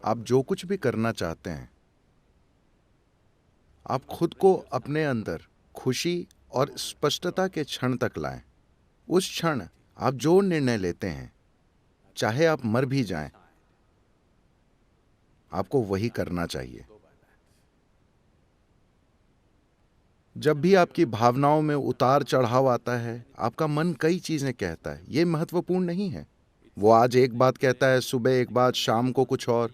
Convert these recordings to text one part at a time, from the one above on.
आप जो कुछ भी करना चाहते हैं, आप खुद को अपने अंदर खुशी और स्पष्टता के क्षण तक लाएं। उस क्षण आप जो निर्णय लेते हैं, चाहे आप मर भी जाएं, आपको वही करना चाहिए। जब भी आपकी भावनाओं में उतार चढ़ाव आता है, आपका मन कई चीजें कहता है, ये महत्वपूर्ण नहीं है। वो आज एक बात कहता है, सुबह एक बात, शाम को कुछ और।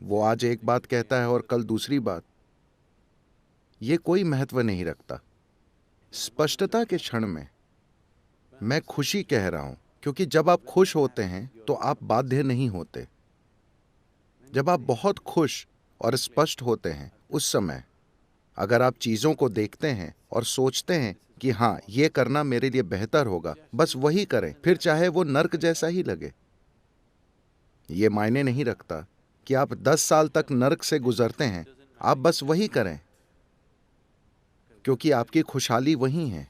वो आज एक बात कहता है और कल दूसरी बात। ये कोई महत्व नहीं रखता। स्पष्टता के क्षण में मैं खुशी कह रहा हूं, क्योंकि जब आप खुश होते हैं तो आप बाध्य नहीं होते। जब आप बहुत खुश और स्पष्ट होते हैं, उस समय अगर आप चीजों को देखते हैं और सोचते हैं कि हाँ, ये करना मेरे लिए बेहतर होगा, बस वही करें, फिर चाहे वो नर्क जैसा ही लगे। ये मायने नहीं रखता कि आप 10 साल तक नर्क से गुजरते हैं, आप बस वही करें, क्योंकि आपकी खुशहाली वही है।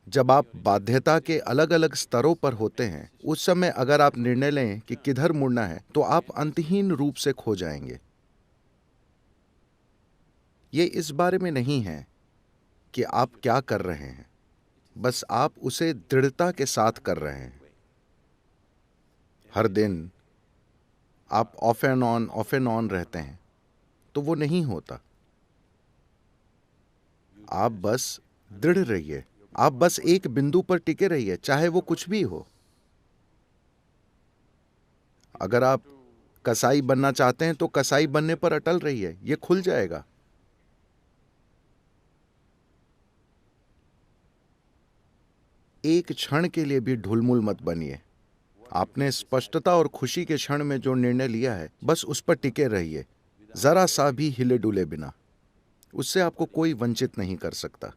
जब आप बाध्यता के अलग अलग स्तरों पर होते हैं, उस समय अगर आप निर्णय लें कि किधर मुड़ना है, तो आप अंतहीन रूप से खो जाएंगे। ये इस बारे में नहीं है कि आप क्या कर रहे हैं, बस आप उसे दृढ़ता के साथ कर रहे हैं। हर दिन आप ऑफ एंड ऑन रहते हैं, तो वो नहीं होता। आप बस दृढ़ रहिए, आप बस एक बिंदु पर टिके रहिए, चाहे वो कुछ भी हो। अगर आप कसाई बनना चाहते हैं तो कसाई बनने पर अटल रहिए, ये खुल जाएगा। एक क्षण के लिए भी ढुलमुल मत बनिए। आपने स्पष्टता और खुशी के क्षण में जो निर्णय लिया है, बस उस पर टिके रहिए, जरा सा भी हिले डुले बिना। उससे आपको कोई वंचित नहीं कर सकता।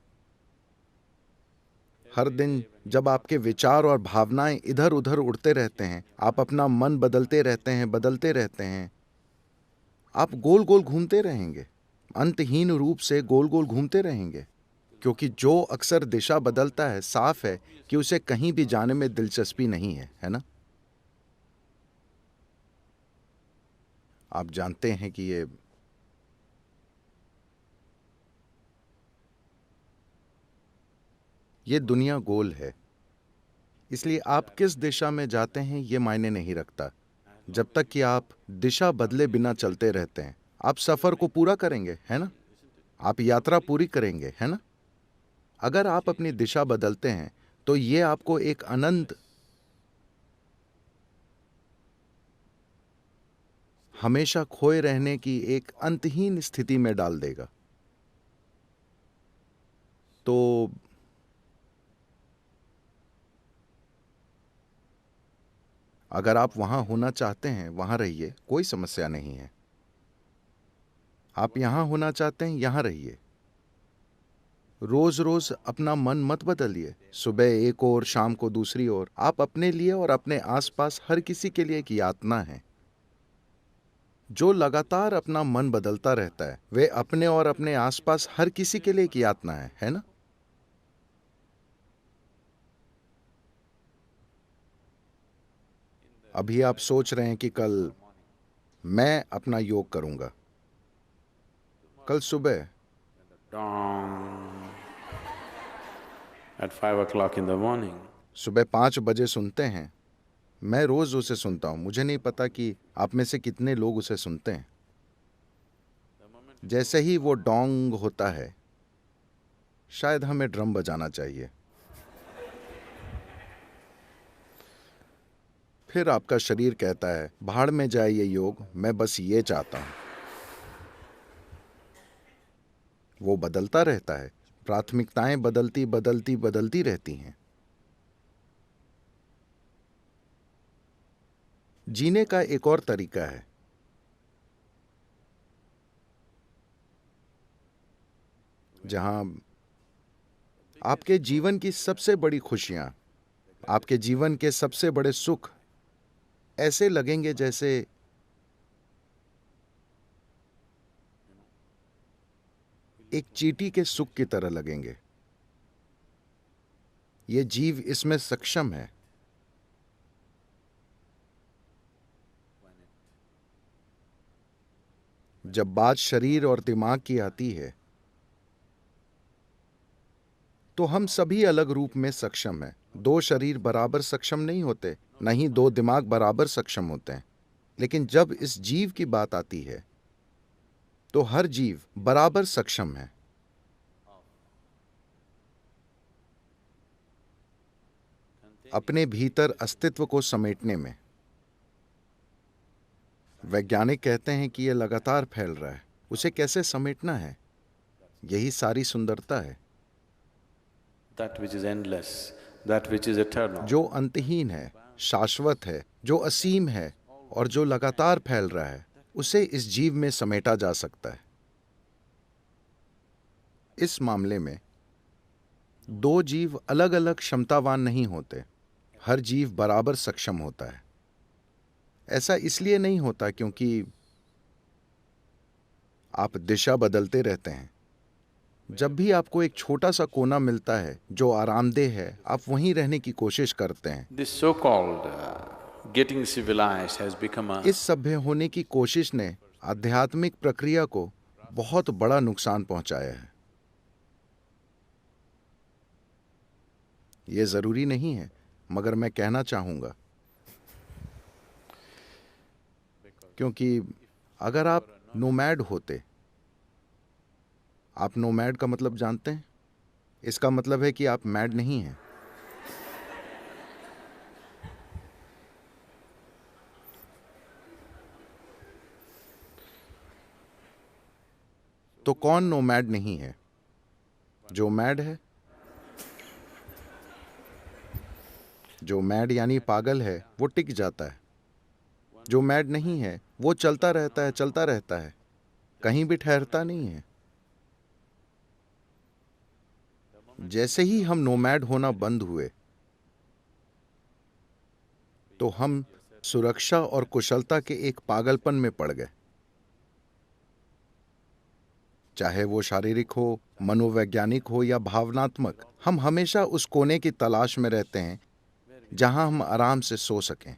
हर दिन जब आपके विचार और भावनाएं इधर उधर उड़ते रहते हैं, आप अपना मन बदलते रहते हैं, आप गोल गोल घूमते रहेंगे, अंतहीन रूप से गोल गोल घूमते रहेंगे। क्योंकि जो अक्सर दिशा बदलता है, साफ है कि उसे कहीं भी जाने में दिलचस्पी नहीं है ना? आप जानते हैं कि ये दुनिया गोल है, इसलिए आप किस दिशा में जाते हैं ये मायने नहीं रखता। जब तक कि आप दिशा बदले बिना चलते रहते हैं, आप सफर को पूरा करेंगे, है ना? आप यात्रा पूरी करेंगे, है ना? अगर आप अपनी दिशा बदलते हैं, तो ये आपको एक अनंत, हमेशा खोए रहने की एक अंतहीन स्थिति में डाल देगा। तो अगर आप वहां होना चाहते हैं, वहां रहिए, कोई समस्या नहीं है। आप यहां होना चाहते हैं, यहां रहिए। रोज रोज अपना मन मत बदलिए, सुबह एक और शाम को दूसरी ओर। आप अपने लिए और अपने आसपास हर किसी के लिए एक यातना है। जो लगातार अपना मन बदलता रहता है, वे अपने और अपने आसपास हर किसी के लिए एक यातना है ना? अभी आप सोच रहे हैं कि कल मैं अपना योग करूंगा। कल सुबह Dong at 5 o'clock in the morning. सुबह 5 बजे सुनते हैं। मैं रोज उसे सुनता हूं। मुझे नहीं पता कि आप में से कितने लोग उसे सुनते हैं। जैसे ही वो डोंग होता है, शायद हमें ड्रम बजाना चाहिए। फिर आपका शरीर कहता है, भाड़ में जाए ये योग, मैं बस ये चाहता हूं। वो बदलता रहता है। प्राथमिकताएं बदलती बदलती बदलती रहती हैं। जीने का एक और तरीका है, जहां आपके जीवन की सबसे बड़ी खुशियां, आपके जीवन के सबसे बड़े सुख ऐसे लगेंगे जैसे एक चींटी के सुख की तरह लगेंगे। ये जीव इसमें सक्षम है। जब बात शरीर और दिमाग की आती है तो हम सभी अलग रूप में सक्षम हैं। दो शरीर बराबर सक्षम नहीं होते, न ही दो दिमाग बराबर सक्षम होते हैं। लेकिन जब इस जीव की बात आती है तो हर जीव बराबर सक्षम है। अपने भीतर अस्तित्व को समेटने में। वैज्ञानिक कहते हैं कि यह लगातार फैल रहा है, उसे कैसे समेटना है, यही सारी सुंदरता है। That which is endless, that which is eternal. जो अंतहीन है, शाश्वत है, जो असीम है और जो लगातार फैल रहा है, उसे इस जीव में समेटा जा सकता है। इस मामले में दो जीव अलग अलग क्षमतावान नहीं होते, हर जीव बराबर सक्षम होता है। ऐसा इसलिए नहीं होता क्योंकि आप दिशा बदलते रहते हैं। जब भी आपको एक छोटा सा कोना मिलता है जो आरामदेह है, आप वहीं रहने की कोशिश करते हैं। This so-called getting civilized has become a इस सभ्य होने की कोशिश ने आध्यात्मिक प्रक्रिया को बहुत बड़ा नुकसान पहुंचाया है। यह जरूरी नहीं है, मगर मैं कहना चाहूंगा, क्योंकि अगर आप नोमैड होते, आप नोमैड का मतलब जानते हैं? इसका मतलब है कि आप मैड नहीं हैं। तो कौन नोमैड नहीं है? जो मैड है। जो मैड यानी पागल है, वो टिक जाता है। जो मैड नहीं है, वो चलता रहता है, कहीं भी ठहरता नहीं है। जैसे ही हम नोमैड होना बंद हुए, तो हम सुरक्षा और कुशलता के एक पागलपन में पड़ गए। चाहे वो शारीरिक हो, मनोवैज्ञानिक हो या भावनात्मक, हम हमेशा उस कोने की तलाश में रहते हैं जहां हम आराम से सो सकें।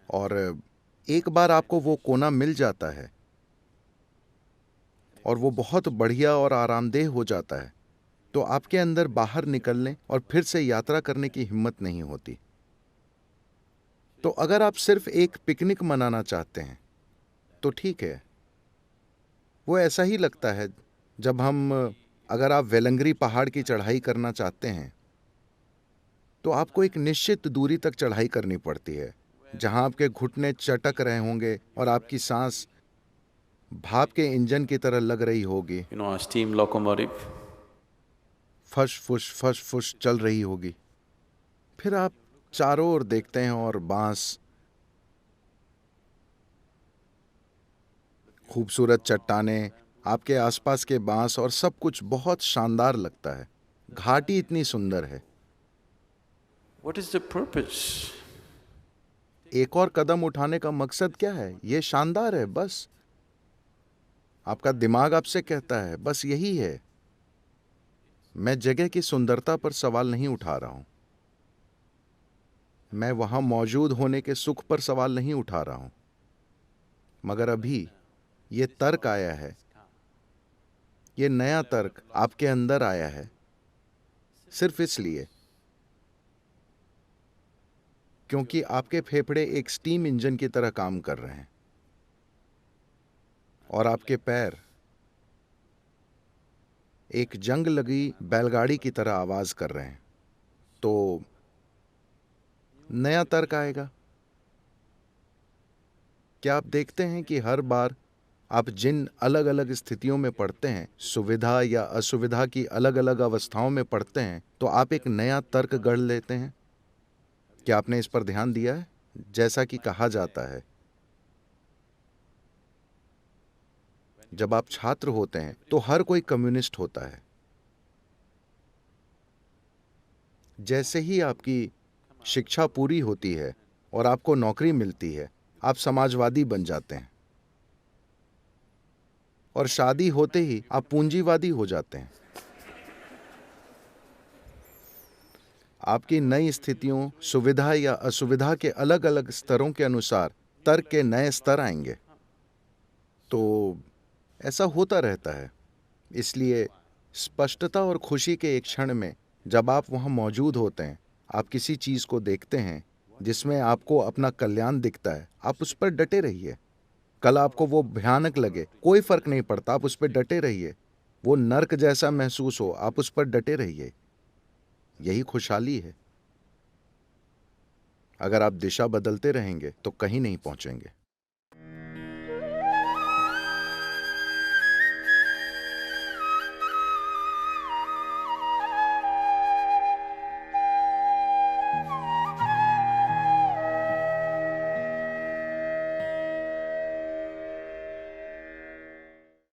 और एक बार आपको वो कोना मिल जाता है और वो बहुत बढ़िया और आरामदेह हो जाता है, तो आपके अंदर बाहर निकलने और फिर से यात्रा करने की हिम्मत नहीं होती। तो अगर आप सिर्फ एक पिकनिक मनाना चाहते हैं तो ठीक है, वो ऐसा ही लगता है जब अगर आप वेलंगरी पहाड़ की चढ़ाई करना चाहते हैं तो आपको एक निश्चित दूरी तक चढ़ाई करनी पड़ती है, जहां आपके घुटने चटक रहे होंगे और आपकी सांस भाप के इंजन की तरह लग रही होगी। a steam locomotive. फश फुश चल रही होगी। फिर आप चारों ओर देखते हैं और बांस, खूबसूरत चट्टानें, आपके आसपास के बांस और सब कुछ बहुत शानदार लगता है। घाटी इतनी सुंदर है। What is the purpose? एक और कदम उठाने का मकसद क्या है? यह शानदार है, बस। आपका दिमाग आपसे कहता है, बस यही है। मैं जगह की सुंदरता पर सवाल नहीं उठा रहा हूं, मैं वहां मौजूद होने के सुख पर सवाल नहीं उठा रहा हूं। मगर अभी ये तर्क आया है, ये नया तर्क आपके अंदर आया है, सिर्फ इसलिए क्योंकि आपके फेफड़े एक स्टीम इंजन की तरह काम कर रहे हैं और आपके पैर एक जंग लगी बैलगाड़ी की तरह आवाज कर रहे हैं। तो नया तर्क आएगा। क्या आप देखते हैं कि हर बार आप जिन अलग अलग स्थितियों में पड़ते हैं, सुविधा या असुविधा की अलग अलग अवस्थाओं में पड़ते हैं, तो आप एक नया तर्क गढ़ लेते हैं? क्या आपने इस पर ध्यान दिया है? जैसा कि कहा जाता है, जब आप छात्र होते हैं तो हर कोई कम्युनिस्ट होता है। जैसे ही आपकी शिक्षा पूरी होती है और आपको नौकरी मिलती है, आप समाजवादी बन जाते हैं। और शादी होते ही आप पूंजीवादी हो जाते हैं। आपकी नई स्थितियों, सुविधा या असुविधा के अलग अलग स्तरों के अनुसार तर्क के नए स्तर आएंगे। तो ऐसा होता रहता है। इसलिए स्पष्टता और खुशी के एक क्षण में जब आप वहां मौजूद होते हैं, आप किसी चीज को देखते हैं जिसमें आपको अपना कल्याण दिखता है, आप उस पर डटे रहिए। कल आपको वो भयानक लगे, कोई फर्क नहीं पड़ता, आप उस पर डटे रहिए। वो नर्क जैसा महसूस हो, आप उस पर डटे रहिए। यही खुशहाली है। अगर आप दिशा बदलते रहेंगे तो कहीं नहीं पहुंचेंगे।